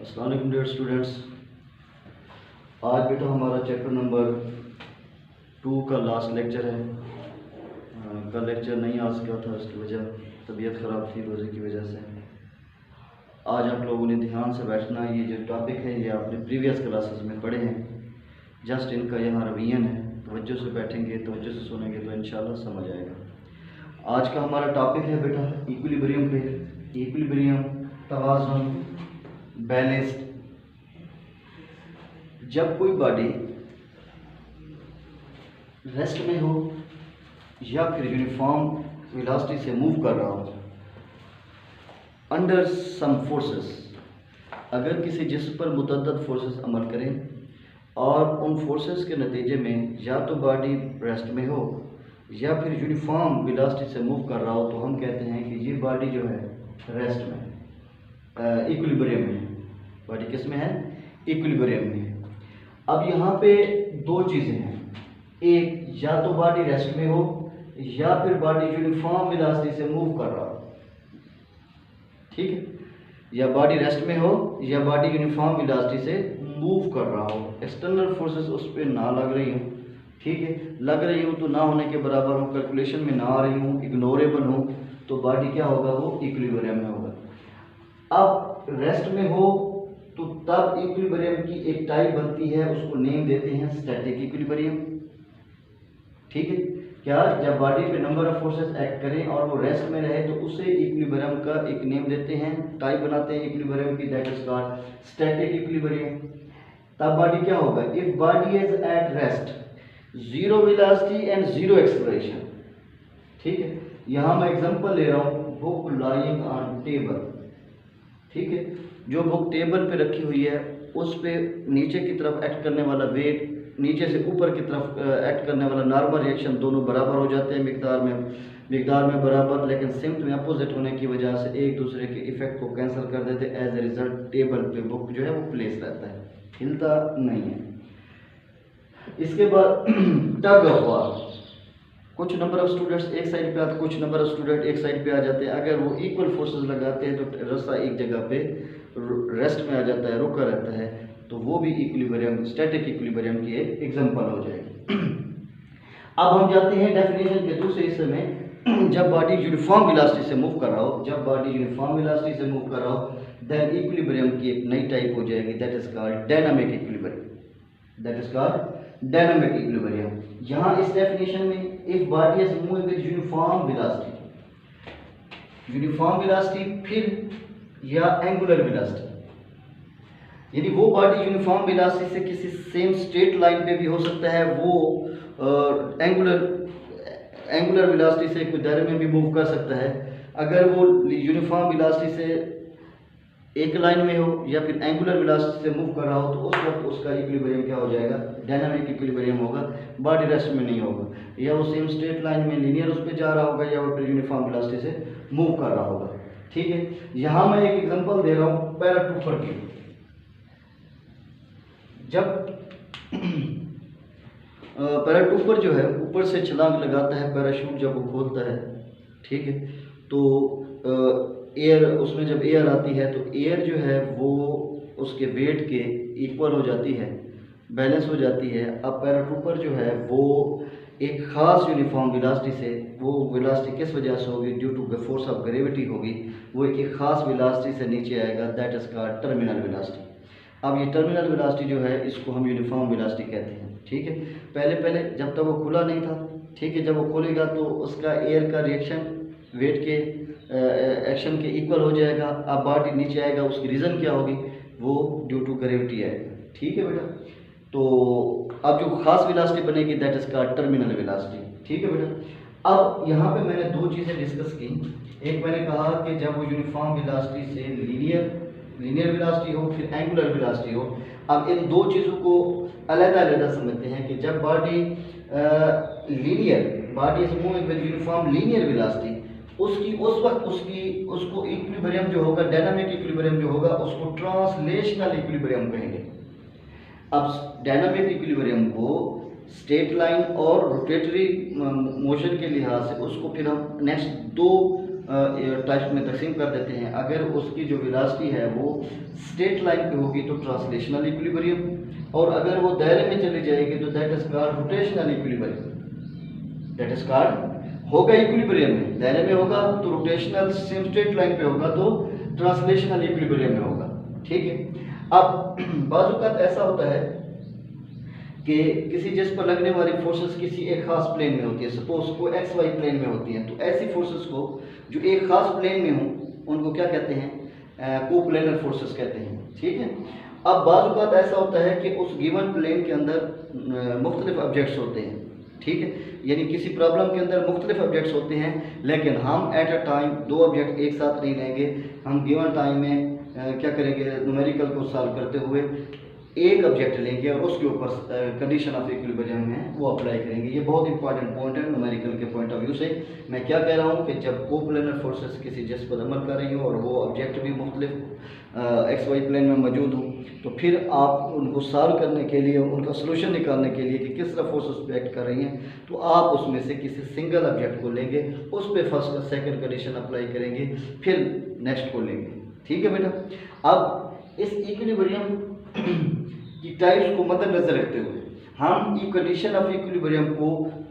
अस्सलाम वालेकुम dear students. आज बेटा हमारा चैप्टर नंबर 2 का लास्ट लेक्चर है। कल लेक्चर नहीं आ सका था, उसकी वजह तबीयत ख़राब थी रोज़े की वजह से। आज आप लोगों ने ध्यान से बैठना। ये जो टॉपिक है ये आपने प्रीवियस क्लासेस में पढ़े हैं, जस्ट इनका यहाँ रिवीजन है। तवज्जो से बैठेंगे, तवज्जो से सुनेंगे तो इंशाल्लाह समझ आएगा। आज का हमारा टॉपिक है बेटा इक्विलिब्रियम पे। इक्विलिब्रियम, तवाज़ुन, बैलेंस्ड। जब कोई बॉडी रेस्ट में हो या फिर यूनिफॉर्म वेलोसिटी से मूव कर रहा हो अंडर सम फोर्सेस, अगर किसी जिस्म पर मुतअद्दिद फोर्सेस अमल करें और उन फोर्सेस के नतीजे में या तो बॉडी रेस्ट में हो या फिर यूनिफॉर्म वेलोसिटी से मूव कर रहा हो, तो हम कहते हैं कि ये बॉडी जो है रेस्ट में, इक्विलिब्रियम में है। बॉडी किस में है? इक्विलिब्रियम में है। अब यहाँ पे दो चीज़ें हैं, एक या तो बॉडी रेस्ट में हो या फिर बॉडी यूनिफॉर्म वेलोसिटी से मूव कर रहा हो। ठीक है, या बॉडी रेस्ट में हो या बॉडी यूनिफॉर्म वेलोसिटी से मूव कर रहा हो। एक्सटर्नल फोर्सेस उस पर ना लग रही हो, ठीक है, लग रही हो तो ना होने के बराबर हो, कैलकुलेशन में ना आ रही हो, इग्नोरेबल हो, तो बॉडी क्या होगा? वो इक्विलिब्रियम में होगा। अब रेस्ट में हो तो तब इक्विलिब्रियम की एक टाइप बनती है, उसको नेम देते हैं स्टैटिक इक्विलिब्रियम। ठीक है, क्या? जब बॉडी पे नंबर ऑफ फोर्सेस एक्ट करें और वो रेस्ट में रहे तो उसे इक्विलिब्रियम का एक नेम देते हैं, टाइप बनाते हैं इक्विलिब्रियम की, that is called static equilibrium. तब बॉडी क्या होगा? If body is at rest, zero velocity and zero acceleration. ठीक है, यहां मैं एग्जांपल ले रहा हूं, बुक लाइंग ऑन टेबल। ठीक है, जो बुक टेबल पे रखी हुई है उस पे नीचे की तरफ एक्ट करने वाला वेट, नीचे से ऊपर की तरफ एक्ट करने वाला नॉर्मल रिएक्शन, दोनों बराबर हो जाते हैं मिकदार में बराबर, लेकिन सिम्प्ट में अपोजिट होने की वजह से एक दूसरे के इफेक्ट को कैंसिल कर देते। एज ए रिजल्ट टेबल पे बुक जो है वो प्लेस रहता है, हिलता नहीं है। इसके बाद टग ऑफ वार, कुछ नंबर ऑफ स्टूडेंट्स एक साइड पे आते, कुछ नंबर ऑफ स्टूडेंट एक साइड पे आ जाते हैं। अगर वो इक्वल फोर्सेस लगाते हैं तो रस्सा एक जगह पे रेस्ट में आ जाता है, रुका रहता है, तो वो भी इक्विलिब्रियम, स्टैटिक इक्विलिब्रियम की एक एग्जांपल हो जाएगी। अब हम जाते हैं डेफिनेशन के दूसरे हिस्से में। जब बॉडी यूनिफॉर्म वेलोसिटी से मूव कर रहा हो, जब बॉडी यूनिफॉर्म वेलोसिटी से मूव कर रहा हो, देन इक्विलिब्रियम की एक नई टाइप हो जाएगी, that is called dynamic equilibrium. That is called dynamic equilibrium. यहाँ इस डेफिनेशन में if body is moving with uniform velocity, uniform velocity फिर या एंगुलर वेलोसिटी, यानी वो बॉडी यूनिफॉर्म वेलोसिटी से किसी सेम स्ट्रेट लाइन पे भी हो सकता है, वो एंगुलर वेलोसिटी से कोई दायरे में भी मूव कर सकता है। अगर वो यूनिफॉर्म वेलोसिटी से एक लाइन में हो या फिर एंगुलर वेलोसिटी से मूव कर रहा हो, तो उस वक्त उसका इक्विलिब्रियम क्या हो जाएगा? डायनामिक इक्विलिब्रियम होगा। बॉडी रेस्ट में नहीं होगा, या वो सेम स्ट्रेट लाइन में लीनियर उस पर जा रहा होगा या वो फिर यूनिफॉर्म वेलोसिटी से मूव कर रहा होगा। ठीक है, यहाँ मैं एक एग्जांपल दे रहा हूँ पैराट्रूपर की। जब पैराट्रूपर जो है ऊपर से छलांग लगाता है, पैराशूट जब वो खोलता है, ठीक है, तो एयर, उसमें जब एयर आती है तो एयर जो है वो उसके वेट के इक्वल हो जाती है, बैलेंस हो जाती है। अब पैराट्रूपर जो है वो एक ख़ास यूनिफॉर्म वेलोसिटी से, वो वेलोसिटी किस वजह से होगी? Due to the force of gravity होगी, वो एक ख़ास वेलोसिटी से नीचे आएगा, that is called terminal velocity. अब ये टर्मिनल वेलोसिटी जो है इसको हम यूनिफॉर्म वेलोसिटी कहते हैं। ठीक है, पहले जब तक वो खुला नहीं था, ठीक है, जब वो खुलेगा तो उसका एयर का रिएक्शन वेट के एक्शन के इक्वल हो जाएगा। अब बॉडी नीचे आएगा, उसकी रीज़न क्या होगी? वो ड्यू टू ग्रेविटी आएगा। ठीक है बेटा, तो अब जो खास वेलोसिटी बनेगी that is called terminal velocity. ठीक है बेटा, अब यहाँ पे मैंने दो चीज़ें डिस्कस की। एक मैंने कहा कि जब वो यूनिफॉर्म वेलोसिटी से लीनियर वेलोसिटी हो, फिर एंगुलर वेलोसिटी हो। अब इन दो चीज़ों को अलग समझते हैं कि जब body is moving with uniform linear velocity, उस वक्त उसको इक्विलिब्रियम जो होगा, डायनामिक इक्विलिब्रियम जो होगा, उसको ट्रांसलेशनल इक्विलिब्रियम कहेंगे। अब डायनामिक इक्विलिब्रियम को स्ट्रेट लाइन और रोटेटरी मोशन के लिहाज से उसको फिर हम नेक्स्ट दो टाइप्स में तकसीम कर देते हैं। अगर उसकी जो वेलोसिटी है वो स्ट्रेट लाइन पे होगी तो ट्रांसलेशनल इक्विलिब्रियम, और अगर वो दायरे में चली जाएगी तो that is called rotational equilibrium. That is called होगा इक्विलिब्रियम में, दायरे में होगा तो रोटेशनल, सेम स्ट्रेट लाइन पे होगा तो ट्रांसलेशनल इक्विलिब्रियम में होगा। ठीक है। अब बाज़ औक़ात ऐसा होता है कि किसी जिस पर लगने वाली फोर्सेस किसी एक खास प्लेन में होती है, सपोज को एक्स वाई प्लेन में होती हैं, तो ऐसी फोर्सेस को जो एक खास प्लेन में हों उनको क्या कहते हैं? कोप्लेनर फोर्सेस कहते हैं। ठीक है। अब बाज़ औक़ात ऐसा होता है कि उस गिवन प्लेन के अंदर मुख्तलिफ ऑब्जेक्ट्स होते हैं। ठीक है। यानी किसी प्रॉब्लम के अंदर मुख्तलिफ ऑब्जेक्ट्स होते हैं, लेकिन हम एट अ टाइम दो ऑब्जेक्ट एक साथ नहीं लेंगे। हम गिवन टाइम में क्या करेंगे? न्यूमेरिकल को सॉल्व करते हुए एक ऑब्जेक्ट लेंगे और उसके ऊपर कंडीशन ऑफ इक्विलिब्रियम है वो अप्लाई करेंगे। ये बहुत इंपॉर्टेंट पॉइंट है न्यूमेरिकल के पॉइंट ऑफ व्यू से। मैं क्या कह रहा हूँ कि जब कोप्लेनर फोर्सेस किसी जिस पर अमल कर रही हो और वो ऑब्जेक्ट भी मुख्तलिफ एक्स वाई प्लेन में मौजूद हों, तो फिर आप उनको सॉल्व करने के लिए, उनका सोल्यूशन निकालने के लिए कि किस तरह फोर्सेस पे एक्ट कर रही हैं, तो आप उसमें से किसी सिंगल ऑब्जेक्ट को लेंगे, उस पर फर्स्ट और सेकंड कंडीशन अप्लाई करेंगे, फिर नेक्स्ट को लेंगे। ठीक है बेटा। अब इस इक्विलिब्रियम की टाइप्स को मद्देनजर रखते हुए हम कंडीशन ऑफ इक्विलिब्रियम को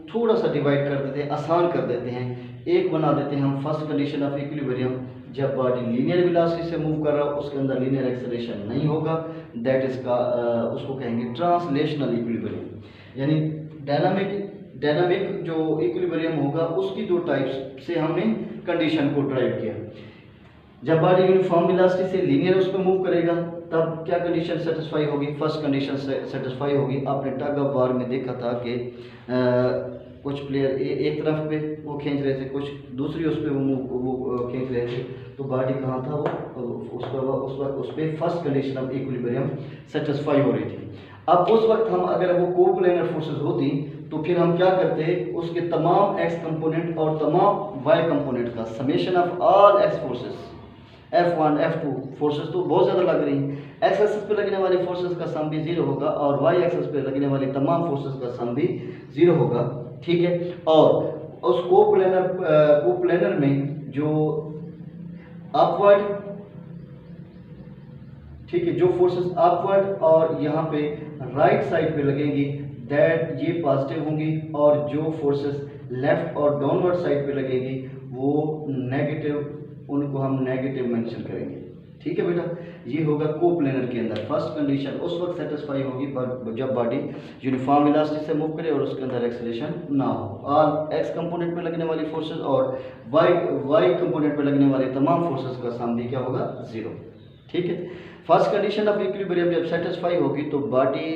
थोड़ा सा डिवाइड कर देते हैं, आसान कर देते हैं। एक बना देते हैं हम फर्स्ट कंडीशन ऑफ इक्विलिब्रियम, जब बॉडी लीनियर वेलोसिटी से मूव कर रहा हो, उसके अंदर लीनियर एक्सेलरेशन नहीं होगा, दैट इज का उसको कहेंगे ट्रांसलेशनल इक्विलिब्रियम। यानी डायनामिक जो इक्विलिब्रियम होगा उसकी दो टाइप्स से हमने कंडीशन को ड्राइव किया। जब बॉडी यूनिफॉर्म वेलोसिटी से लीनियर उस पर मूव करेगा तब क्या कंडीशन सेटिस्फाई होगी? फर्स्ट कंडीशन से सेटिस्फाई होगी। आपने टग ऑफ वार में देखा था कि कुछ प्लेयर एक तरफ पे वो खींच रहे थे, कुछ दूसरी उस पर वो खींच रहे थे, तो बॉडी कहाँ था? वो उस पर first condition of equilibrium satisfy हो रही थी। अब उस वक्त हम अगर वो कोप्लेनर फोर्सेस होती तो फिर हम क्या करते? उसके तमाम एक्स कंपोनेंट और तमाम वाई कंपोनेंट का summation of all x forces, F1 F2 forces तो बहुत ज़्यादा लग रही हैं, एक्स एक्सिस पे लगने वाली फोर्सेस का सम भी 0 होगा और वाई एक्सिस पे लगने वाली तमाम फोर्सेस का सम भी 0 होगा। ठीक है। और उस कोप्लेनर में जो अपवर्ड, ठीक है, जो फोर्सेस अपवर्ड और यहाँ पे राइट साइड पे लगेंगी दैट ये पॉजिटिव होंगी, और जो फोर्सेस लेफ्ट और डाउनवर्ड साइड पे लगेगी वो नेगेटिव, उनको हम नेगेटिव मेंशन करेंगे। ठीक है बेटा। ये होगा कोप्लेनर के अंदर। फर्स्ट कंडीशन उस वक्त सेटिस्फाई होगी जब बॉडी यूनिफॉर्म वेलोसिटी से मूव करे और उसके अंदर एक्सेलरेशन ना हो। ऑल एक्स कंपोनेंट पे लगने वाली फोर्सेस और वाई कंपोनेंट पे लगने वाले तमाम फोर्सेस का सम भी क्या होगा? 0। ठीक है। फर्स्ट कंडीशन ऑफ इक्विलिब्रियम जब सेटिस्फाई होगी तो बॉडी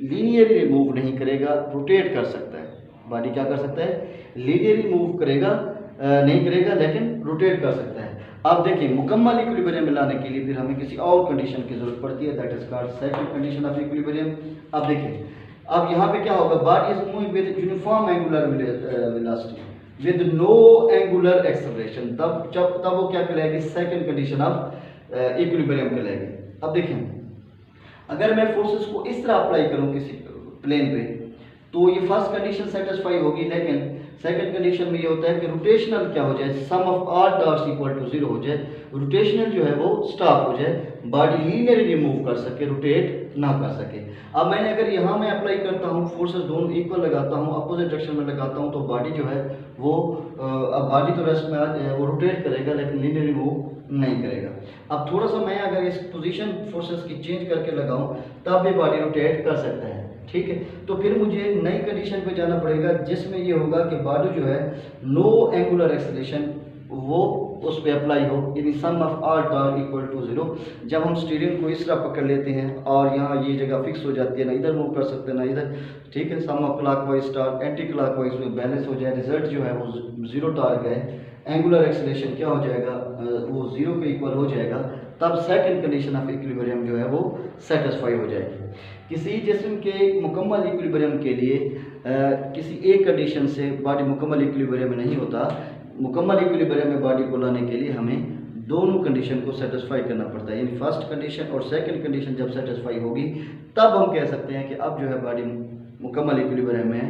लीनियरली मूव नहीं करेगा, रोटेट कर सकता है। बॉडी क्या कर सकता है? लीनियरली मूव करेगा नहीं करेगा, लेकिन रोटेट कर सकता है। अब देखिए मुकम्मल इक्विलिब्रियम में लाने के लिए फिर हमें किसी और कंडीशन की जरूरत पड़ती है, that is called second condition of equilibrium. अब देखिए, अब यहाँ पे क्या होगा? Body is moving with uniform angular velocity with no angular acceleration, तब वो क्या कहलाएगी? सेकंड कंडीशन ऑफ इक्विलिब्रियम कहलाएगी। अब देखिए, अगर मैं फोर्सेस को इस तरह अप्लाई करूँ किसी प्लेन पे तो ये फर्स्ट कंडीशन सेटिस्फाई होगी, लेकिन सेकंड कंडीशन में ये होता है कि रोटेशनल क्या हो जाए? Sum of all torques equal to 0 हो जाए, रोटेशनल जो है वो स्टॉप हो जाए, बॉडी लीनियरली मूव कर सके, रोटेट ना कर सके। अब मैंने अगर यहाँ मैं अप्लाई करता हूँ, फोर्सेस दोनों इक्वल लगाता हूँ, अपोजिट डायरेक्शन में लगाता हूँ, तो बॉडी जो है वो अब बॉडी तो रेस्ट में वो रोटेट करेगा लेकिन लीनियरली मूव नहीं करेगा। अब थोड़ा सा मैं अगर इस पोजीशन फोर्सेस की चेंज करके लगाऊं तब भी बॉडी रोटेट कर सकता है। ठीक है। तो फिर मुझे नई कंडीशन पे जाना पड़ेगा जिसमें ये होगा कि बॉडी जो है नो एंगुलर एक्सेलरेशन वो उस पर अप्लाई हो, यानी sum of all torque equal to 0। जब हम स्टीयरिंग को इस तरह पकड़ लेते हैं और यहाँ ये जगह फिक्स हो जाती है, ना इधर मूव कर सकते ना इधर। ठीक है। Sum of clockwise torque anti clockwise में बैलेंस हो जाए, रिजल्ट जो है वो 0 टॉर्क है, एंगुलर एक्सेलरेशन क्या हो जाएगा? वो 0 के इक्वल हो जाएगा, तब सेकंड कंडीशन ऑफ इक्विलिब्रियम जो है वो सेटिस्फाई हो जाएगी। किसी जिस्म के मुकम्मल इक्विलिब्रियम के लिए किसी एक कंडीशन से बॉडी मुकम्मल इक्विलिब्रियम में नहीं होता। मुकम्मल इक्विलिब्रियम में बॉडी को लाने के लिए हमें दोनों कंडीशन को सेटिस्फाई करना पड़ता है, यानी फर्स्ट कंडीशन और सेकंड कंडीशन जब सेटिस्फाई होगी तब हम कह सकते हैं कि अब जो है बॉडी मुकम्मल इक्विलिब्रियम में है।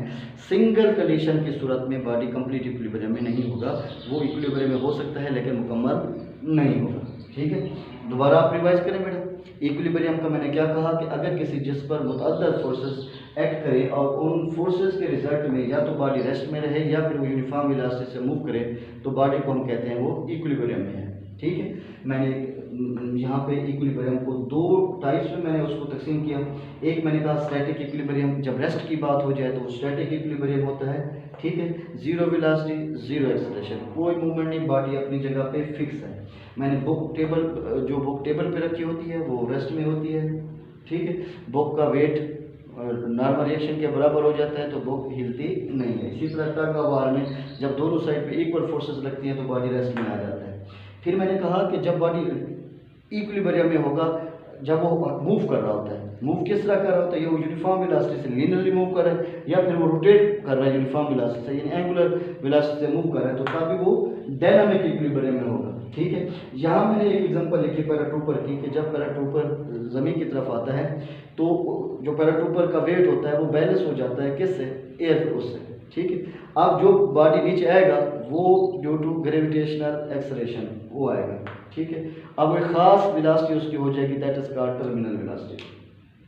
सिंगल कंडीशन की सूरत में बॉडी कंप्लीट इक्विलिब्रियम में नहीं होगा, वो इक्विलिब्रियम में हो सकता है लेकिन मुकम्मल नहीं होगा। ठीक है, दोबारा आप रिवाइज करें बेटा। इक्विलिब्रियम का मैंने क्या कहा कि अगर किसी जिस्म पर मुतअद्दिद फोर्सेस एक्ट करें और उन फोर्सेस के रिजल्ट में या तो बॉडी रेस्ट में रहे या फिर वो यूनिफॉर्म वेलोसिटी से मूव करे तो बॉडी को हम कहते हैं वो इक्विलिब्रियम में है। ठीक है, मैंने यहाँ पे इक्विलिब्रियम को दो टाइप्स में मैंने उसको तकसीम किया। एक मैंने कहा स्टैटिक इक्विलिब्रियम, जब रेस्ट की बात हो जाए तो वो स्टैटिक इक्विलिब्रियम होता है। ठीक है, जीरो वेलोसिटी, जीरो एक्सेलरेशन, कोई मूवमेंट नहीं, बॉडी अपनी जगह पे फिक्स है। मैंने बुक टेबल पे रखी होती है वो रेस्ट में होती है। ठीक है, बुक का वेट नॉर्मल रिएक्शन के बराबर हो जाता है तो बुक हिलती नहीं है। इसी तरह टग ऑफ वार में जब दोनों साइड पे इक्वल फोर्सेस लगती हैं तो बॉडी रेस्ट में आ जाता है। फिर मैंने कहा कि जब बॉडी इक्विलिब्रियम में होगा जब वो मूव कर रहा होता है, मूव किस तरह कर रहा होता है, ये वो यूनिफॉर्म वेलोसिटी से लीनियरली मूव कर रहा है या फिर वो रोटेट कर रहा है यूनिफॉर्म वेलोसिटी से, यानी एंगुलर वेलोसिटी से मूव कर रहा है, तो तभी वो डायनामिक इक्विलिब्रियम में होगा। ठीक है, यहाँ मैंने एक एग्जांपल लिखी पैराट्रूपर की कि जब पैराट्रूपर ज़मीन की तरफ आता है तो जो पैराट्रूपर का वेट होता है वो बैलेंस हो जाता है किससे, एयर फोर्स से। ठीक है, अब जो बॉडी नीचे आएगा वो ड्यू टू ग्रेविटेशनल एक्सेलरेशन वो आएगा। ठीक है, अब एक खास वेलोसिटी उसकी हो जाएगी, that is called terminal velocity.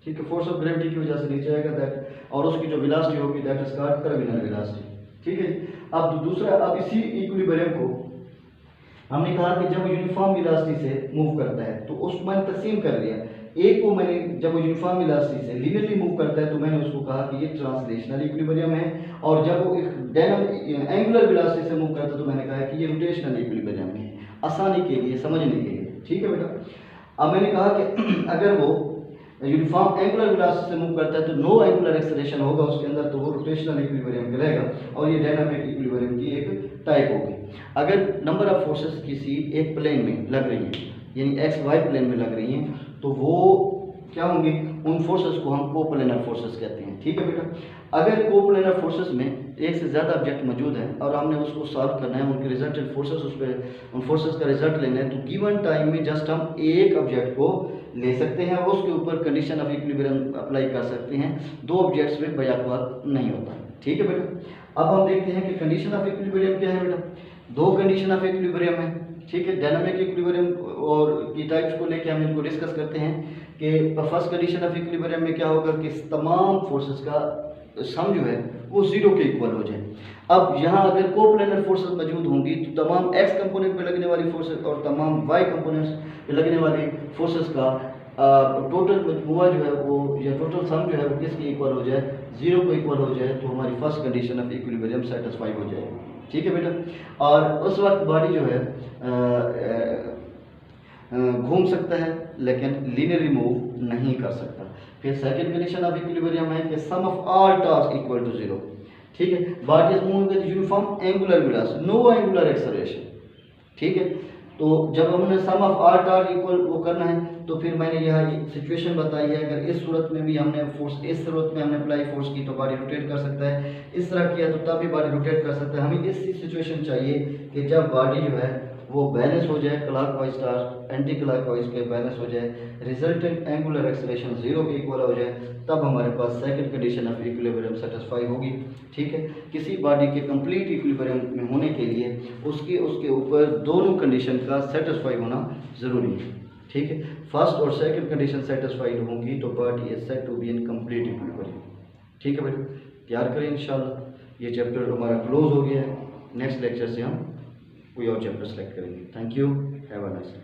ठीक है, फोर्स ऑफ ग्रेविटी की वजह से नीचे आएगा दैट, और उसकी जो वेलोसिटी होगी that is called terminal velocity. ठीक है, अब दूसरा, अब इसी इक्विलिब्रियम को हमने कहा कि जब वो यूनिफॉर्म वेलोसिटी से मूव करता है तो उसको मैंने तकसीम कर लिया। एक को मैंने जब वो यूनिफॉर्म वेलोसिटी से लीनियरली मूव करता है तो मैंने उसको कहा कि ये ट्रांसलेशनल इक्विलिब्रियम है, और जब वो एक डायनामिक एंगुलर वेलोसिटी से मूव करता है तो मैंने कहा कि ये रोटेशनल इक्विलिब्रियम है, आसानी के लिए समझने के लिए। ठीक है बेटा, अब मैंने कहा कि अगर वो यूनिफॉर्म एंगुलर वेलोसिटी से मूव करता है तो नो एंगुलर एक्सेलरेशन होगा उसके अंदर, तो वो रोटेशनल इक्विलिब्रियम कहलाएगा, और ये डायनामिक इक्विलिब्रियम की एक टाइप होगी। अगर नंबर ऑफ फोर्सेस किसी एक प्लेन में लग रही हैं, यानी एक्स वाई प्लेन में लग रही हैं, तो वो क्या होंगे, उन फोर्सेस को हम कोप्लेनर फोर्सेस कहते हैं। ठीक है बेटा, अगर कोप्लेनर फोर्सेस में एक से ज़्यादा ऑब्जेक्ट मौजूद है और हमने उसको सॉल्व करना है, उनके रिजल्टेंट फोर्सेस, उस पर उन फोर्सेस का रिजल्ट लेना है, तो गिवन टाइम में जस्ट हम एक ऑब्जेक्ट को ले सकते हैं और उसके ऊपर कंडीशन ऑफ इक्विलिब्रियम अप्लाई कर सकते हैं। दो ऑब्जेक्ट्स में बैक वर्क नहीं होता। ठीक है बेटा, अब हम देखते हैं कि कंडीशन ऑफ इक्विलिब्रियम क्या है बेटा। दो कंडीशन ऑफ इक्विलिब्रियम है। ठीक है, डायनामिक इक्विलिब्रियम और की टाइप्स को लेके हम इनको डिस्कस करते हैं कि फर्स्ट कंडीशन ऑफ इक्विलिब्रियम में क्या होगा कि तमाम फोर्सेस का सम जो है वो जीरो के इक्वल हो जाए। अब यहाँ अगर कोप्लेनर फोर्सेस मौजूद होंगी तो तमाम एक्स कंपोनेंट पे लगने वाली फोर्सेस और तमाम वाई कंपोनेंट्स पे लगने वाली फोर्सेस का टोटल मजमुआ जो है वो, या टोटल सम जो है वो किसके इक्वल हो जाए, जीरो को इक्वल हो जाए, तो हमारी first condition of equilibrium satisfy हो जाएगी। ठीक है बेटा, और उस वक्त बॉडी जो है घूम सकता है लेकिन लीनियरली मूव नहीं कर सकता। फिर सेकंड कंडीशन ऑफ इक्विलिब्रियम है कि sum of all torques equal to zero. ठीक है, body is moving with uniform angular velocity, no angular acceleration. ठीक है, तो जब हमने sum of all torques equal वो करना है तो फिर मैंने यह सिचुएशन बताई है, अगर इस सूरत में भी हमने फोर्स, इस सूरत में हमने अप्लाई फोर्स की तो बॉडी रोटेट कर सकता है, इस तरह किया तो तब भी बॉडी रोटेट कर सकता है। हमें ऐसी सिचुएशन चाहिए कि जब बॉडी जो है वो बैलेंस हो जाए, क्लॉकवाइज टास्क एंटी क्लॉकवाइज के बैलेंस हो जाए, रिजल्टेंट एंगुलर एक्सेलरेशन जीरो के इक्वल हो जाए, तब हमारे पास second condition of equilibrium satisfy होगी। ठीक है, किसी बॉडी के कंप्लीट इक्विलिब्रियम में होने के लिए उसके ऊपर दोनों कंडीशन का सेटिस्फाई होना ज़रूरी है। ठीक है, फर्स्ट और सेकंड कंडीशन सेटिस्फाइड होंगी तो body is said to be in complete equilibrium. ठीक है बेटा, तैयार करें इंशाल्लाह। ये चैप्टर हमारा क्लोज हो गया है। नेक्स्ट लेक्चर से हम कोई और चैप्टर सेलेक्ट करेंगे। Thank you, have a nice day.